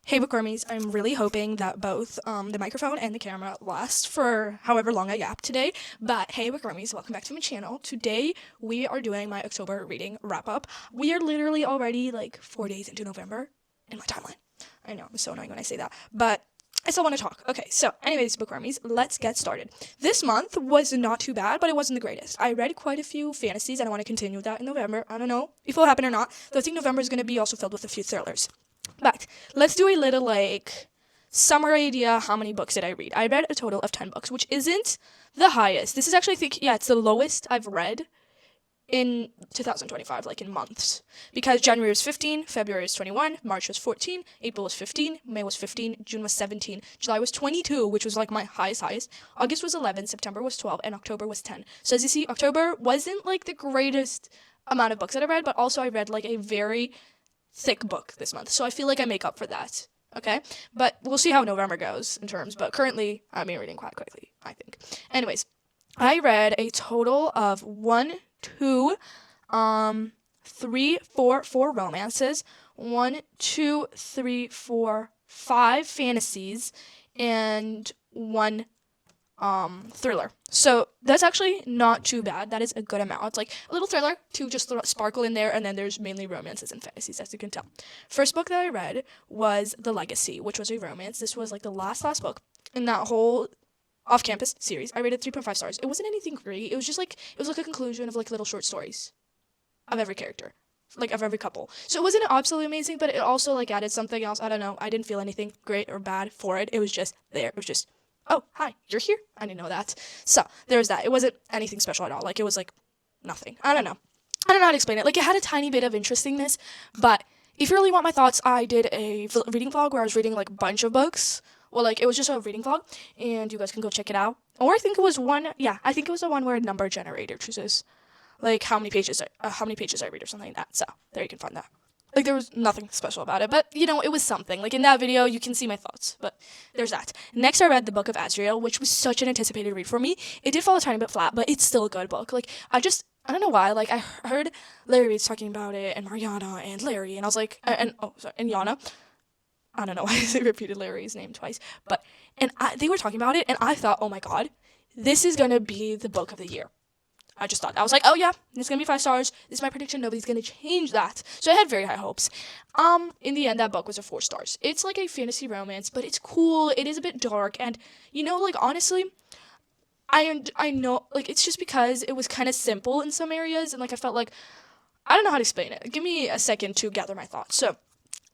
Hey bookwormies, I'm really hoping that both the microphone and the camera last for however long I yap today. But hey bookwormies, welcome back to my channel. Today we are doing my October reading wrap up. We are literally already like 4 days into November in my timeline. I know, it's so annoying when I say that, but I still want to talk. Okay, so anyways, bookwormies, let's get started. This month was not too bad, but it wasn't the greatest. I read quite a few fantasies and I want to continue that in November. I don't know if it'll happen or not, though I think November is going to be also filled with a few thrillers. But let's do a little summary idea. How many books did I read? I read a total of 10 books, which isn't the highest. This is actually, it's the lowest I've read in 2025, in months. Because January was 15, February was 21, March was 14, April was 15, May was 15, June was 17, July was 22, which was my highest. August was 11, September was 12, and October was 10. So as you see, October wasn't the greatest amount of books that I read, but also I read a very thick book this month, so I feel like I make up for that, okay? But we'll see how November goes in terms, but currently I've been reading quite quickly, I think. Anyways, I read a total of 4 romances, 5 fantasies, and 1 thriller. So that's actually not too bad. That is a good amount. It's a little thriller to just sparkle in there, and then there's mainly romances and fantasies, as you can tell. First book that I read was The Legacy, which was a romance. This was the last book in that whole off-campus series. I rated 3.5 stars. It wasn't anything great. It was just it was a conclusion of little short stories of every character, of every couple. So it wasn't absolutely amazing, but it also added something else. I don't know. I didn't feel anything great or bad for it. It was just there. It was just, oh, hi, you're here? I didn't know that. So, there's that. It wasn't anything special at all. It was, nothing. I don't know. I don't know how to explain it. It had a tiny bit of interestingness, but if you really want my thoughts, I did a reading vlog where I was reading, a bunch of books. Well, it was just a reading vlog, and you guys can go check it out. Or I think it was the one where a number generator chooses, how many pages I read or something like that. So, there you can find that. There was nothing special about it, but, it was something. In that video, you can see my thoughts, but there's that. Next, I read the Book of Azrael, which was such an anticipated read for me. It did fall a tiny bit flat, but it's still a good book. I don't know why, I heard Larry Reed's talking about it, and Mariana, and Larry, and I was and Yana. I don't know why I repeated Larry's name twice, but, they were talking about it, and I thought, oh my god, this is gonna be the book of the year. I just thought, I was oh yeah, it's gonna be 5 stars. This is my prediction. Nobody's gonna change that. So I had very high hopes. In the end, that book was a 4 stars. It's a fantasy romance, but it's cool. It is a bit dark, and honestly, I know, it's just because it was kind of simple in some areas, and I felt I don't know how to explain it. Give me a second to gather my thoughts. So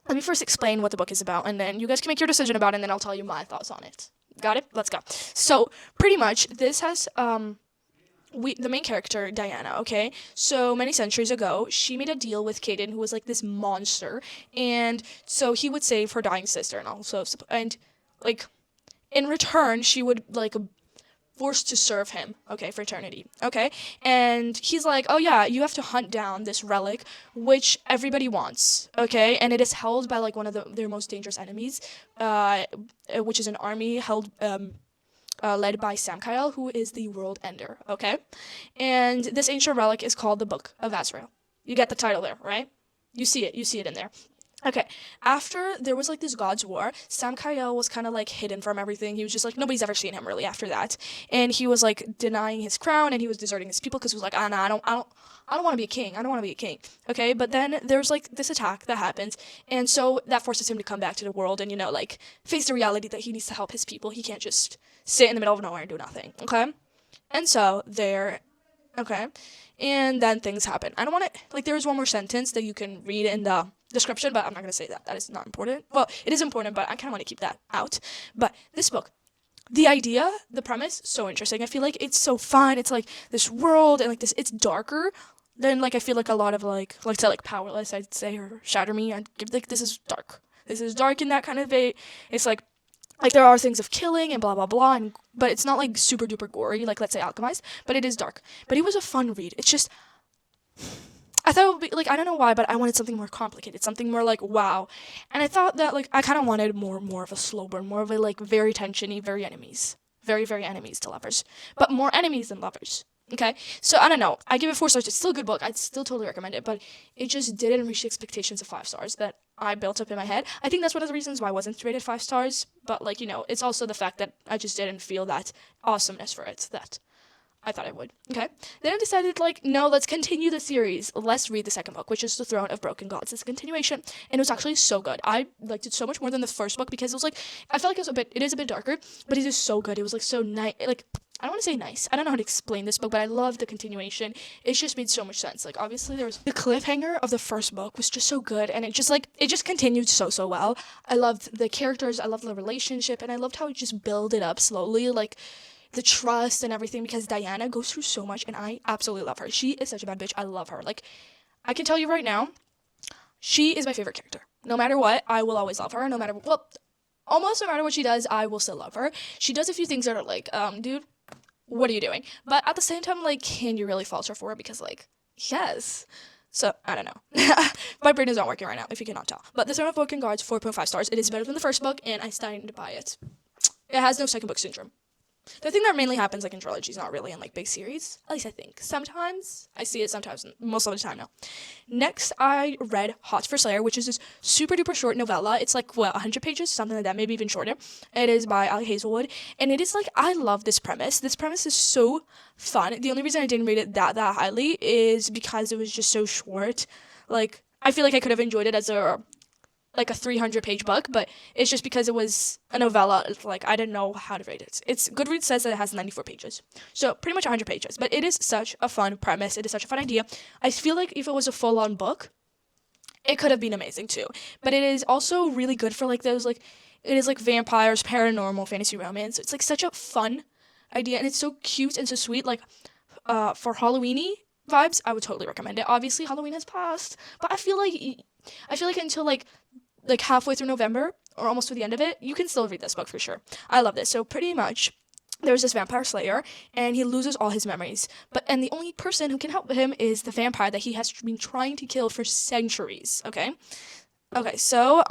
let me first explain what the book is about, and then you guys can make your decision about it, and then I'll tell you my thoughts on it. Got it? Let's go. So pretty much, this has the main character, Diana, okay? So many centuries ago, she made a deal with Caden, who was this monster, and so he would save her dying sister, and also, and in return, she would forced to serve him, okay, for eternity, okay? And he's oh yeah, you have to hunt down this relic, which everybody wants, okay? And it is held by one of their most dangerous enemies, which is an army held, led by Samkael, who is the world ender, okay? And this ancient relic is called the Book of Azrael. You get the title there, right? You see it in there. Okay, after there was this God's War, Samkael was kind of hidden from everything. He was just nobody's ever seen him really after that. And he was denying his crown, and he was deserting his people because he was nah, I don't want to be a king. I don't want to be a king. Okay, but then there's this attack that happens, and so that forces him to come back to the world and face the reality that he needs to help his people. He can't just sit in the middle of nowhere and do nothing. Okay, and so okay, and then things happen. I don't want to there is one more sentence that you can read in the description, but I'm not going to say that. That is not important. Well, it is important, but I kind of want to keep that out. But this book, the idea, the premise, so interesting. I feel it's so fun. It's this world, and this, it's darker than I feel a lot of let's say Powerless, I'd say, or Shatter Me. I'd give this is dark. This is dark in that kind of way. It's there are things of killing and blah blah blah, but it's not super duper gory let's say Alchemized, but it is dark. But it was a fun read. It's just, I thought it would be I don't know why, but I wanted something more complicated, something more wow. And I thought that I kind of wanted more of a slow burn, more of a very tensiony, very enemies to lovers, but more enemies than lovers. Okay, so I don't know. I give it 4 stars. It's still a good book. I'd still totally recommend it, but it just didn't reach the expectations of 5 stars that I built up in my head. I think that's one of the reasons why I wasn't rated 5 stars. But like it's also the fact that I just didn't feel that awesomeness for it that I thought I would. Okay, then I decided no, let's continue the series. Let's read the second book, which is The Throne of Broken Gods. It's a continuation, and it was actually so good. I liked it so much more than the first book because it was I felt like it is a bit darker, but it is so good. It was so nice. I don't want to say nice. I don't know how to explain this book, but I love the continuation. It just made so much sense. Obviously, there was the cliffhanger of the first book was just so good, and it just continued so well. I loved the characters. I loved the relationship, and I loved how it just built it up slowly, the trust and everything, because Diana goes through so much, and I absolutely love her. She is such a bad bitch. I love her. I can tell you right now, she is my favorite character. No matter what, I will always love her. Almost no matter what she does, I will still love her. She does a few things that are dude, what are you doing? But at the same time, can you really falter for her? Because, yes. So, I don't know. My brain is not working right now, if you cannot tell. But The Throne of Broken Gods, 4.5 stars. It is better than the first book, and I stand by it. It has no second book syndrome. The thing that mainly happens in trilogies, not really in big series. At least I think. Sometimes I see it, sometimes most of the time no. Next, I read Hot for Slayer, which is this super duper short novella. It's 100 pages, something like that, maybe even shorter. It is by Ali Hazelwood, and it is I love this premise. This premise is so fun. The only reason I didn't rate it that highly is because it was just so short. I feel like I could have enjoyed it as a 300-page book, but it's just because it was a novella. I didn't know how to rate it. Goodreads says that it has 94 pages, so pretty much 100 pages. But it is such a fun premise. It is such a fun idea. I feel like if it was a full-on book, it could have been amazing too. But it is also really good for those it is vampires, paranormal, fantasy romance. It's such a fun idea, and it's so cute and so sweet. For Halloweeny vibes, I would totally recommend it. Obviously, Halloween has passed, but I feel like until halfway through November or almost to the end of it, you can still read this book for sure. I love this. So pretty much, there's this vampire slayer, and he loses all his memories. And the only person who can help him is the vampire that he has been trying to kill for centuries. Okay. So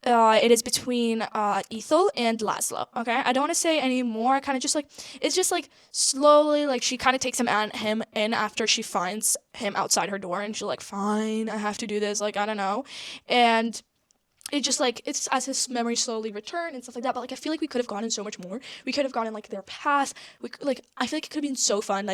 it is between Ethel and Laszlo. Okay, I don't want to say any more. Kind of just it's just slowly she kind of takes him in after she finds him outside her door, and she's fine, I have to do this. I don't know, and it just it's as his memories slowly return and stuff like that. But I feel like we could have gotten so much more. We could have gotten their past. I feel like it could have been so fun.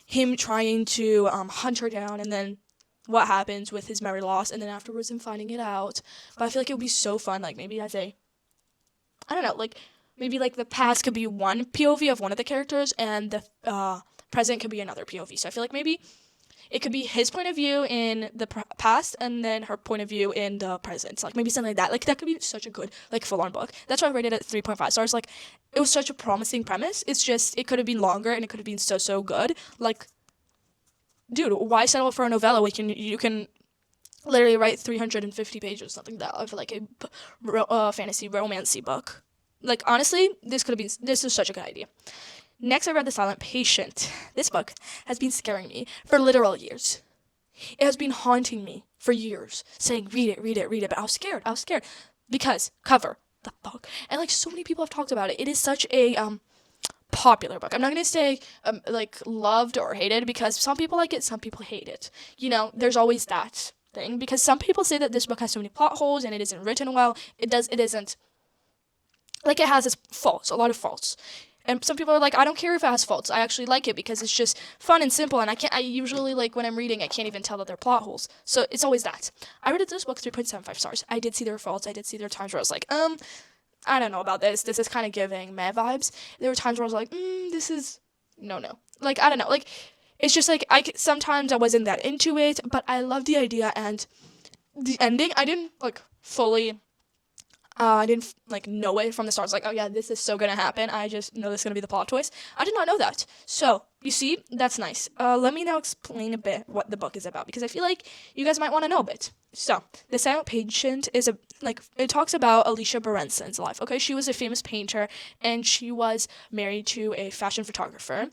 Him trying to hunt her down, and then what happens with his memory loss, and then afterwards him finding it out. But I feel like it would be so fun. Maybe I don't know, maybe the past could be one POV of one of the characters, and the present could be another POV. So I feel like maybe it could be his point of view in the past, and then her point of view in the present. Maybe something like that. That could be such a good full-on book. That's why I rated it at 3.5 stars. It was such a promising premise. It's just it could have been longer, and it could have been so good. Dude, why settle for a novella when you can literally write 350 pages, something like that, of a fantasy romancy book? Honestly, this is such a good idea. Next, I read The Silent Patient. This book has been scaring me for literal years. It has been haunting me for years, saying, read it, but I was scared, because cover the book, and so many people have talked about it. It is such a popular book. I'm not going to say loved or hated, because some people like it, some people hate it. There's always that thing, because some people say that this book has so many plot holes and it isn't written well. It isn't. It has its faults, a lot of faults. And some people are I don't care if it has faults. I actually like it because it's just fun and simple, and I usually when I'm reading, I can't even tell that they're plot holes. So it's always that. I rated this book 3.75 stars. I did see there were faults. I did see there were times where I was I don't know about this. This is kind of giving meh vibes. There were times where I was this is no. I don't know. It's just sometimes I wasn't that into it, but I love the idea and the ending. I didn't fully. I didn't know it from the start. I was oh yeah, this is so gonna happen. I just know this is gonna be the plot twist. I did not know that. So you see, that's nice. Let me now explain a bit what the book is about, because I feel like you guys might want to know a bit. So The Silent Patient is it talks about Alicia Berenson's life. Okay, she was a famous painter, and she was married to a fashion photographer.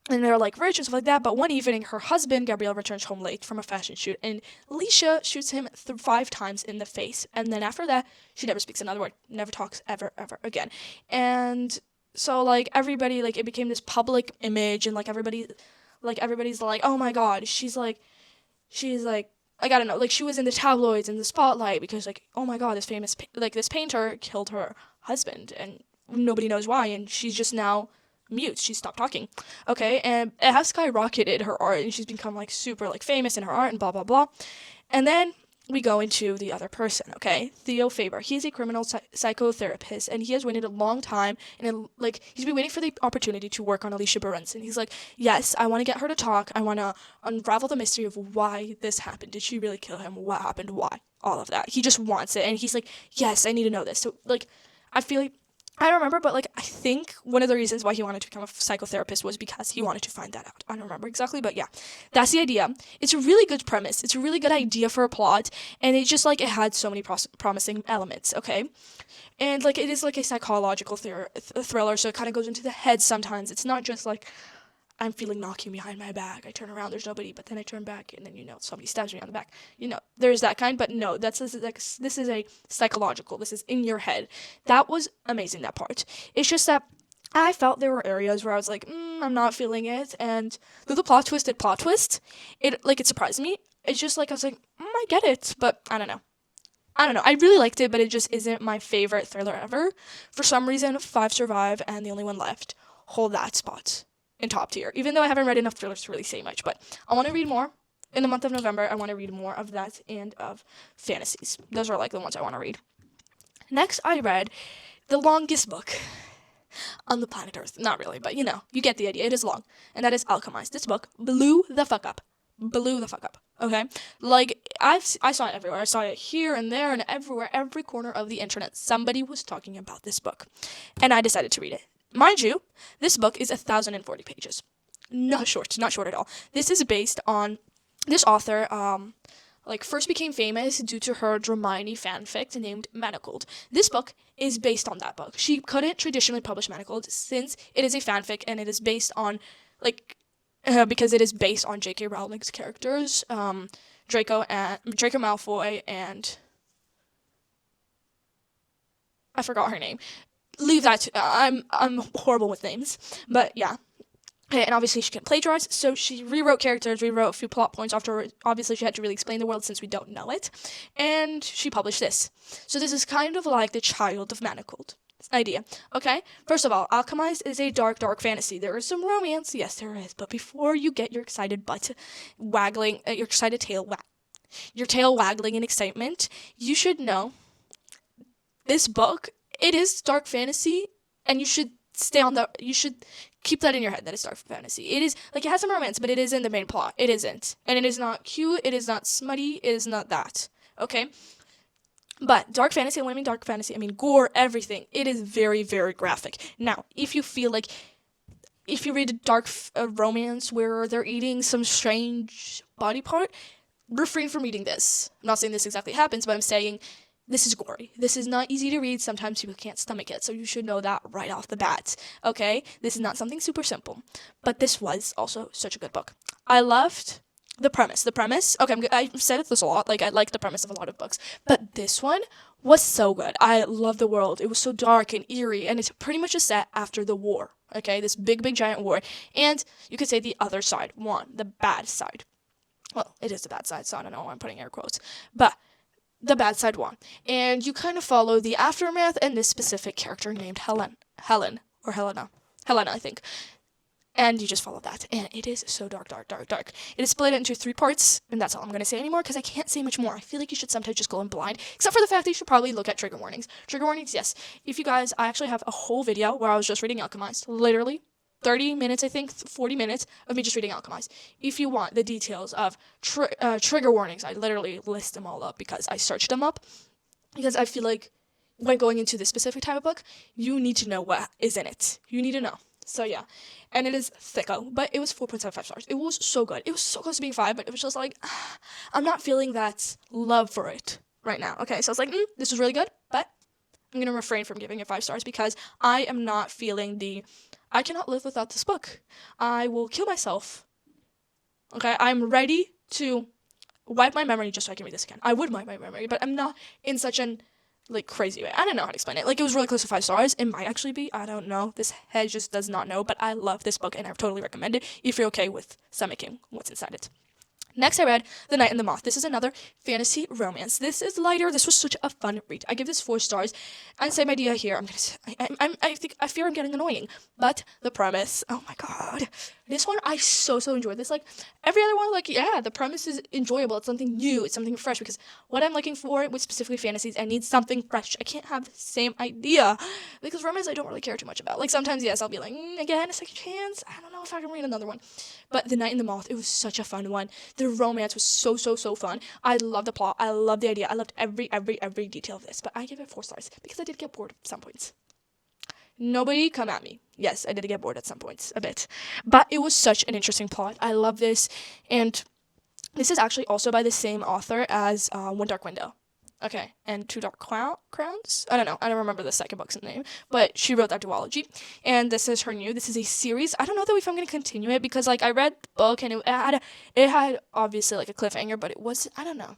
And they're rich and stuff like that, but one evening her husband, Gabriel, returns home late from a fashion shoot, and Alicia shoots him 5 times in the face, and then after that, she never speaks another word, never talks ever again. And so like everybody, like it became this public image, and like everybody's like, oh my god, she's like, like I don't know, like she was in the tabloids in the spotlight because like, oh my god, this famous like this painter killed her husband, and nobody knows why, and she's just now mute. She stopped talking. Okay, and it has skyrocketed her art, and she's become like super like famous in her art and blah blah blah. And then we go into the other person, okay? Theo Faber. He's a criminal psychotherapist, and he has waited a long time, and like he's been waiting for the opportunity to work on Alicia Berenson. He's like, yes, I want to get her to talk. I want to unravel the mystery of why this happened. Did she really kill him? What happened? Why? All of that. He just wants it, and he's like, yes, I need to know this. So like, I feel like I don't remember, but like I think one of the reasons why he wanted to become a psychotherapist was because he wanted to find that out. I don't remember exactly, but yeah, that's the idea. It's a really good premise. It's a really good idea for a plot, and it just like it had so many promising elements. Okay, and like it is like a psychological thriller, so it kind of goes into the head sometimes. It's not just like I'm feeling knocking behind my back. I turn around, there's nobody, but then I turn back, and then somebody stabs me on the back. There's that kind, but no, this is a psychological. This is in your head. That was amazing. That part. It's just that I felt there were areas where I was like, I'm not feeling it, and through the plot twist, it surprised me. It's just like I was like, I get it, but I don't know. I really liked it, but it just isn't my favorite thriller ever. For some reason, 5 Survive and The Only One Left hold that spot in top tier, even though I haven't read enough thrillers to really say much, but I want to read more. In the month of November, I want to read more of that and of fantasies. Those are like the ones I want to read. Next, I read the longest book on the planet Earth. Not really, but you get the idea. It is long, and that is Alchemized. This book blew the fuck up. Okay? Like, I saw it everywhere. I saw it here and there and everywhere, every corner of the internet. Somebody was talking about this book, and I decided to read it. Mind you, this book is 1,040 pages. Not short at all. This is based on this author, first became famous due to her Hermione fanfic named Manacled. This book is based on that book. She couldn't traditionally publish Manacled since it is a fanfic and it is based on, because it is based on J.K. Rowling's characters, Draco Malfoy and I forgot her name. Leave that to, I'm horrible with names, but yeah. And obviously she can plagiarize, so she rewrote characters, rewrote a few plot points after. Obviously she had to really explain the world since we don't know it, and she published this. So this is kind of like the child of Manacled idea. Okay, first of all, Alchemized is a dark fantasy. There is some romance, yes there is, but before you get your excited butt waggling, your excited tail waggling in excitement, you should know this book. It is dark fantasy, and you should keep that in your head, that it's dark fantasy. It is, it has some romance, but it isn't the main plot. It isn't. And it is not cute, it is not smutty, it is not that. Okay? But dark fantasy, when I mean dark fantasy, I mean gore, everything. It is very, very graphic. Now, if you read a dark romance where they're eating some strange body part, refrain from reading this. I'm not saying this exactly happens, but I'm saying this is gory. This is not easy to read. Sometimes people can't stomach it, so you should know that right off the bat. Okay? This is not something super simple. But this was also such a good book. I loved the premise. Okay, I've said this a lot. I like the premise of a lot of books. But this one was so good. I love the world. It was so dark and eerie, and it's pretty much a set after the war. Okay? This big giant war. And you could say the other side won. The bad side. Well, it is the bad side, so I don't know why I'm putting air quotes. But the bad side won. And you kind of follow the aftermath and this specific character named Helena, I think. And you just follow that. And it is so dark. It is split into 3 parts, and that's all I'm going to say anymore, because I can't say much more. I feel like you should sometimes just go in blind, except for the fact that you should probably look at trigger warnings. Trigger warnings, yes. If you guys, I actually have a whole video where I was just reading Alchemized. Literally 30 minutes, I think, 40 minutes of me just reading Alchemized. If you want the details of trigger warnings, I literally list them all up because I searched them up. Because I feel like when going into this specific type of book, you need to know what is in it. You need to know. So yeah. And it is thicko, but it was 4.75 stars. It was so good. It was so close to being 5, but it was just like, I'm not feeling that love for it right now. Okay, so I was like, this was really good, but I'm going to refrain from giving it 5 stars because I am not feeling I cannot live without this book. I will kill myself. Okay, I'm ready to wipe my memory just so I can read this again. I would wipe my memory, but I'm not in such an like crazy way. I don't know how to explain it. Like it was really close to 5 stars. It might actually be. I don't know. This head just does not know. But I love this book and I totally recommend it if you're okay with stomaching what's inside it. Next, I read The Night and the Moth. This is another fantasy romance. This is lighter. This was such a fun read. I give this 4 stars. And same idea here. I fear I'm getting annoying, but the premise. Oh my god, this one I so enjoyed. This like every other one. Like yeah, the premise is enjoyable. It's something new. It's something fresh because what I'm looking for with specifically fantasies, I need something fresh. I can't have the same idea because romance I don't really care too much about. Like sometimes yes, I'll be like again a second chance. I don't know if I can read another one, but The Night and the Moth. It was such a fun one. The romance was so fun. I love the plot. I love the idea. I loved every detail of this. But I give it 4 stars because I did get bored at some points. Nobody come at me. Yes, I did get bored at some points a bit. But it was such an interesting plot. I love this. And this is actually also by the same author as One Dark Window. Okay, and Two Dark Crowns? I don't know. I don't remember the second book's name. But she wrote that duology. And this is her new. This is a series. I don't know though if I'm going to continue it because like I read the book and it had obviously like a cliffhanger, but it was, I don't know.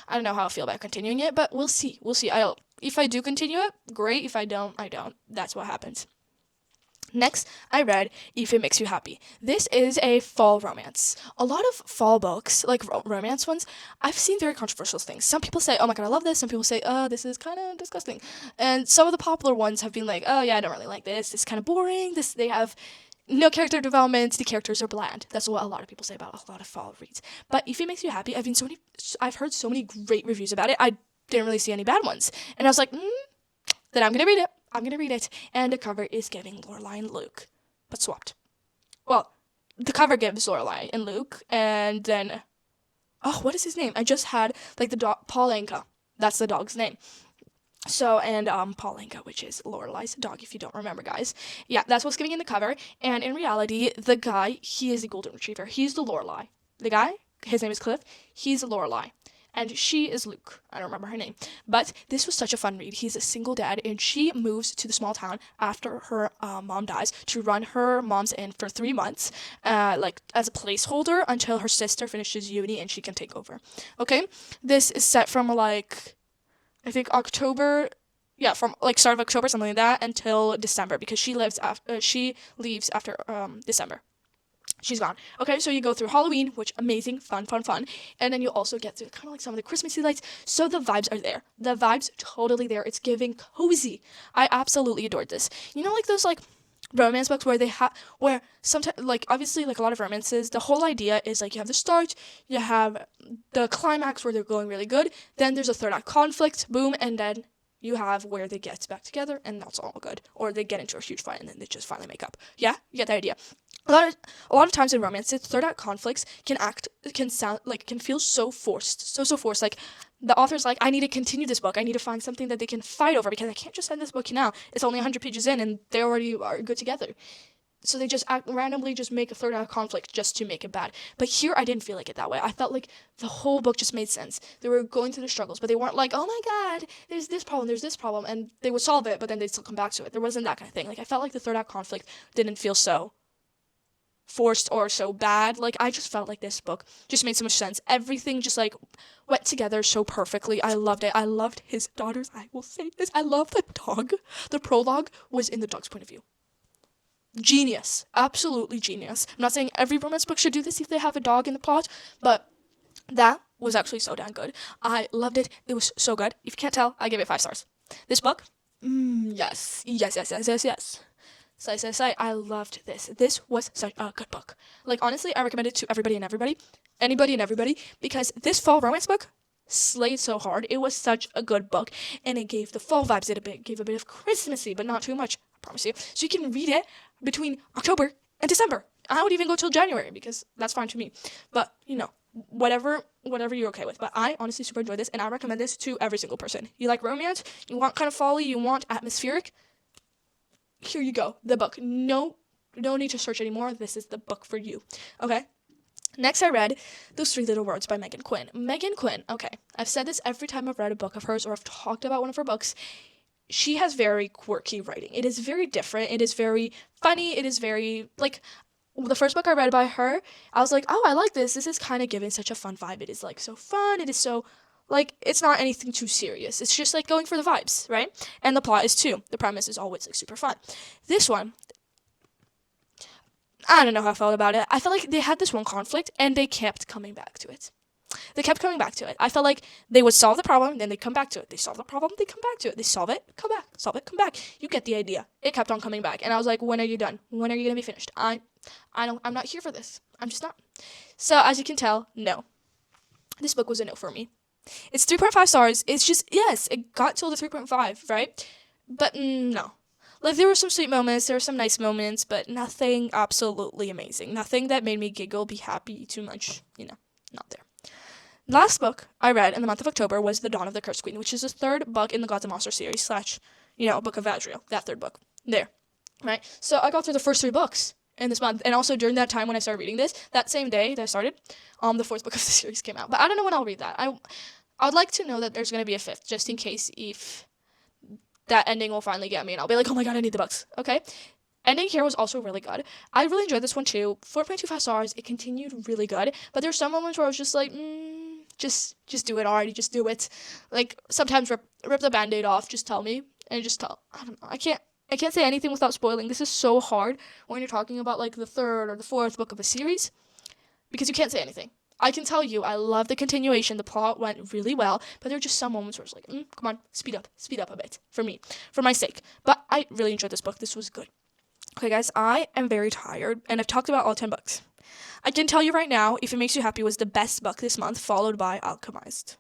I don't know how I feel about continuing it, but we'll see. If I do continue it, great. If I don't, I don't. That's what happens. Next, I read If It Makes You Happy. This is a fall romance. A lot of fall books, like romance ones, I've seen very controversial things. Some people say, oh my god, I love this. Some people say, this is kind of disgusting. And some of the popular ones have been like, oh yeah, I don't really like this. It's kind of boring. They have no character development. The characters are bland. That's what a lot of people say about a lot of fall reads. But If It Makes You Happy, I've heard so many great reviews about it. I didn't really see any bad ones. And I was like, then I'm going to read it. And the cover is giving Lorelai and Luke, but swapped. Well, the cover gives Lorelai and Luke, and then, what is his name? I just had, like, the dog, Paul Anka. That's the dog's name. So, and, Paul Anka, which is Lorelai's dog, if you don't remember, guys. Yeah, that's what's giving in the cover, and in reality, the guy, he is a golden retriever. He's the Lorelai. The guy, his name is Cliff, he's Lorelai. And she is Luke. I don't remember her name. But this was such a fun read. He's a single dad, and she moves to the small town after her mom dies to run her mom's inn for 3 months, like as a placeholder until her sister finishes uni and she can take over. Okay? This is set from like, I think October, yeah, from like start of October, something like that, until December because she leaves after December. She's gone. Okay, so you go through Halloween, which amazing, fun. And then you also get through kind of like some of the Christmassy lights. So the vibes are there. The vibes totally there. It's giving cozy. I absolutely adored this. You know, like those like romance books where sometimes like obviously like a lot of romances, the whole idea is like you have the start, you have the climax where they're going really good, then there's a third act conflict, boom, and then you have where they get back together and that's all good. Or they get into a huge fight and then they just finally make up. Yeah? You get the idea. A lot of times in romances, third act conflicts can feel so forced. So forced. Like the author's like, I need to continue this book. I need to find something that they can fight over because I can't just end this book now. It's only 100 pages in and they already are good together. So they just randomly just make a third act conflict just to make it bad. But here I didn't feel like it that way. I felt like the whole book just made sense. They were going through the struggles, but they weren't like, oh my god, there's this problem, and they would solve it, but then they'd still come back to it. There wasn't that kind of thing. Like I felt like the third act conflict didn't feel so forced or so bad. Like I just felt like this book just made so much sense. Everything just like went together so perfectly. I loved it. I loved his daughters. I will say this. I love the dog. The prologue was in the dog's point of view. Genius. Absolutely genius. I'm not saying every romance book should do this if they have a dog in the plot, but that was actually so damn good. I loved it. It was so good. If you can't tell, I give it 5 stars. This book? Yes. Say, I loved this. This was such a good book. Like, honestly, I recommend it to anybody and everybody, because this fall romance book slayed so hard. It was such a good book, and it gave the fall vibes. It gave a bit of Christmassy, but not too much, I promise you. So you can read it between October and December. I would even go till January, because that's fine to me. But, you know, whatever you're okay with. But I honestly super enjoyed this, and I recommend this to every single person. You like romance, you want kind of folly, you want atmospheric, here you go, the book. No need to search anymore. This is the book for you. Okay? Next, I read Those Three Little Words by Megan Quinn. Megan Quinn, okay, I've said this every time I've read a book of hers or I've talked about one of her books. She has very quirky writing. It is very different. It is very funny. It is very, like, the first book I read by her, I was like, oh, I like this. This is kind of giving such a fun vibe. It is, like, so fun. It is so Like, it's not anything too serious. It's just like going for the vibes, right? And the plot is too. The premise is always like super fun. This one, I don't know how I felt about it. I felt like they had this one conflict and they kept coming back to it. They kept coming back to it. I felt like they would solve the problem, then they'd come back to it. They solve the problem, they come back to it. They solve it, come back. Solve it, come back. You get the idea. It kept on coming back. And I was like, when are you done? When are you gonna be finished? I'm not here for this. I'm just not. So as you can tell, no. This book was a no for me. It's 3.5 stars. It's just, yes, it got till the 3.5, right? But no. Like, there were some sweet moments, there were some nice moments, but nothing absolutely amazing. Nothing that made me giggle, be happy too much, not there. Last book I read in the month of October was The Dawn of the Cursed Queen, which is the third book in the Gods and Monsters series / Book of Adriel, that third book. There, right? So I got through the first 3 books in this month, and also during that time when I started reading this, that same day that I started, the 4th book of the series came out. But I don't know when I'll read that. I would like to know that there's going to be a 5th, just in case if that ending will finally get me, and I'll be like, oh my god, I need the books, okay? Ending here was also really good. I really enjoyed this one too. 4.25 stars. It continued really good, but there were some moments where I was just like, just do it already. Just do it. Like, sometimes rip the Band-Aid off. Just tell me, and just tell. I don't know. I can't say anything without spoiling. This is so hard when you're talking about like the 3rd or the 4th book of a series, because you can't say anything. I can tell you, I love the continuation. The plot went really well, but there are just some moments where it's like, come on, speed up a bit for me, for my sake. But I really enjoyed this book. This was good. Okay, guys, I am very tired, and I've talked about all 10 books. I can tell you right now, If It Makes You Happy was the best book this month, followed by Alchemized.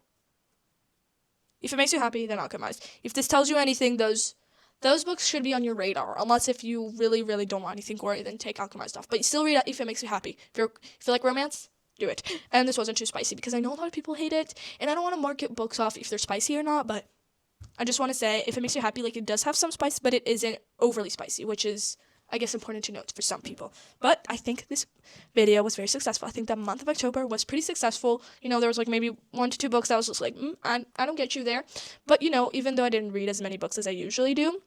If it makes you happy, then Alchemized. If this tells you anything, those books should be on your radar, unless if you really, really don't want anything gory, then take Alchemized off. But you still read it If It Makes You Happy. If you like romance, do it. And this wasn't too spicy, because I know a lot of people hate it, and I don't want to market books off if they're spicy or not, but I just want to say, If It Makes You Happy, like, it does have some spice, but it isn't overly spicy, which is, I guess, important to note for some people. But I think this video was very successful. I think the month of October was pretty successful. There was like maybe 1 to 2 books that was just like, I don't get you there. But, even though I didn't read as many books as I usually do,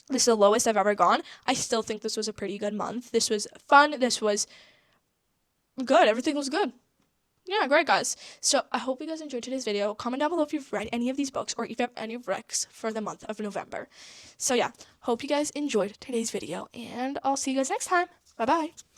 this is the lowest I've ever gone. I still think this was a pretty good month. This was fun. This was good. Everything was good. Yeah, great, guys. So I hope you guys enjoyed today's video. Comment down below if you've read any of these books or if you have any recs for the month of November. So yeah, hope you guys enjoyed today's video, and I'll see you guys next time. Bye-bye.